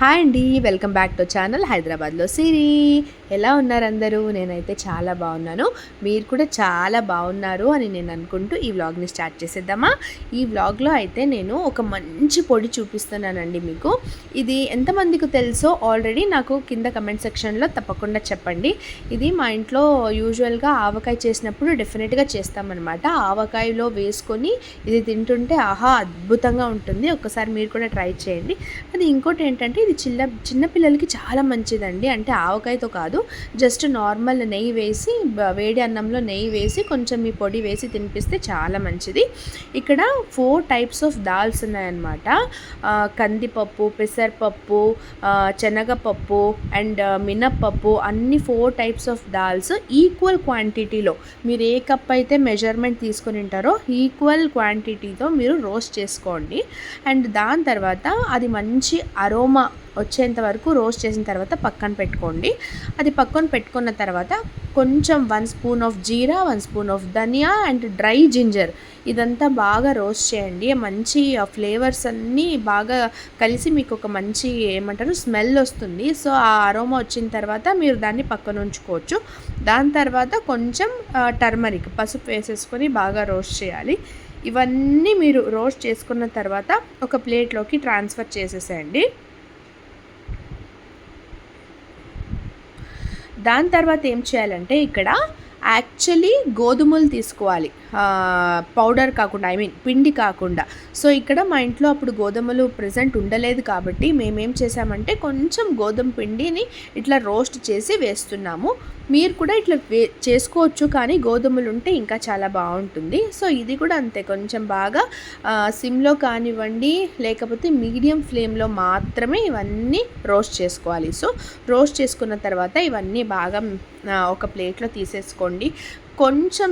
Hi అండి, welcome back to channel హైదరాబాద్లో సిరి. ఎలా ఉన్నారు అందరూ? నేనైతే చాలా బాగున్నాను. మీరు కూడా చాలా బాగున్నారు అని నేను అనుకుంటూ ఈ వ్లాగ్ని స్టార్ట్ చేసేద్దామా. ఈ వ్లాగ్లో అయితే నేను ఒక మంచి పొడి చూపిస్తున్నానండి మీకు. ఇది ఎంతమందికి తెలుసో ఆల్రెడీ నాకు కింద కమెంట్ సెక్షన్లో తప్పకుండా చెప్పండి. ఇది మా ఇంట్లో యూజువల్గా ఆవకాయ చేసినప్పుడు డెఫినెట్గా చేస్తామన్నమాట. ఆవకాయలో వేసుకొని ఇది తింటుంటే ఆహా అద్భుతంగా ఉంటుంది. ఒక్కసారి మీరు కూడా ట్రై చేయండి. అది ఇంకోటి ఏంటంటే ఇది చిన్నపిల్లలకి చాలా మంచిదండి. అంటే ఆవకాయతో కాదు, జస్ట్ నార్మల్ నెయ్యి వేసి వేడి అన్నంలో నెయ్యి వేసి కొంచెం ఈ పొడి వేసి తినిపిస్తే చాలా మంచిది. ఇక్కడ 4 టైప్స్ ఆఫ్ దాల్స్ ఉన్నాయన్నమాట. కందిపప్పు, పెసరపప్పు, శనగపప్పు అండ్ మినప్పప్పు, అన్ని 4 టైప్స్ ఆఫ్ దాల్స్ ఈక్వల్ క్వాంటిటీలో మీరు ఏ కప్ అయితే మెజర్మెంట్ తీసుకొని ఉంటారో ఈక్వల్ క్వాంటిటీతో మీరు రోస్ట్ చేసుకోండి. అండ్ దాని తర్వాత అది మంచి అరోమా వచ్చేంత వరకు రోస్ట్ చేసిన తర్వాత పక్కన పెట్టుకోండి. అది పక్కన పెట్టుకున్న తర్వాత కొంచెం 1 spoon of jeera, 1 spoon of dhania and dry ginger ఇదంతా బాగా రోస్ట్ చేయండి. మంచి ఫ్లేవర్స్ అన్నీ బాగా కలిసి మీకు ఒక మంచి ఏమంటారు స్మెల్ వస్తుంది. సో ఆ అరోమా వచ్చిన తర్వాత మీరు దాన్ని పక్కన ఉంచుకోవచ్చు. దాని తర్వాత కొంచెం టర్మరిక్ పసుపు వేసేసుకొని బాగా రోస్ట్ చేయాలి. ఇవన్నీ మీరు రోస్ట్ చేసుకున్న తర్వాత ఒక ప్లేట్లోకి ట్రాన్స్ఫర్ చేసేసేయండి. దాని తర్వాత ఏం చేయాలంటే ఇక్కడ యాక్చువల్లీ గోధుమలు తీసుకోవాలి, పౌడర్ కాకుండా, పిండి కాకుండా. సో ఇక్కడ మా ఇంట్లో అప్పుడు గోధుమలు ప్రెజెంట్ ఉండలేదు కాబట్టి మేమేం చేసామంటే కొంచెం గోధుమ పిండిని ఇట్లా రోస్ట్ చేసి వేస్తున్నాము. మీరు కూడా ఇట్లా చేసుకోవచ్చు, కానీ గోధుమలు ఉంటే ఇంకా చాలా బాగుంటుంది. సో ఇది కూడా అంతే, కొంచెం బాగా సిమ్లో కానివ్వండి లేకపోతే మీడియం ఫ్లేమ్లో మాత్రమే ఇవన్నీ రోస్ట్ చేసుకోవాలి. సో రోస్ట్ చేసుకున్న తర్వాత ఇవన్నీ బాగా ఒక ప్లేట్లో తీసేసుకోండి. కొంచెం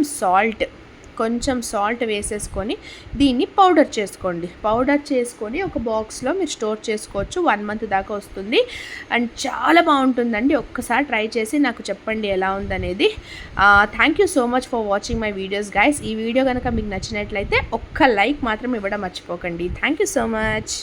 సాల్ట్ వేసేసుకొని దీన్ని పౌడర్ చేసుకొని ఒక బాక్స్లో మీరు స్టోర్ చేసుకోవచ్చు. 1 మంత్ దాకా వస్తుంది అండ్ చాలా బాగుంటుందండి. ఒక్కసారి ట్రై చేసి నాకు చెప్పండి ఎలా ఉందనేది. Thank you so much for watching my videos guys. ఈ వీడియో కనుక మీకు నచ్చినట్లయితే ఒక్క లైక్ మాత్రం ఇవ్వడం మర్చిపోకండి. Thank you so much.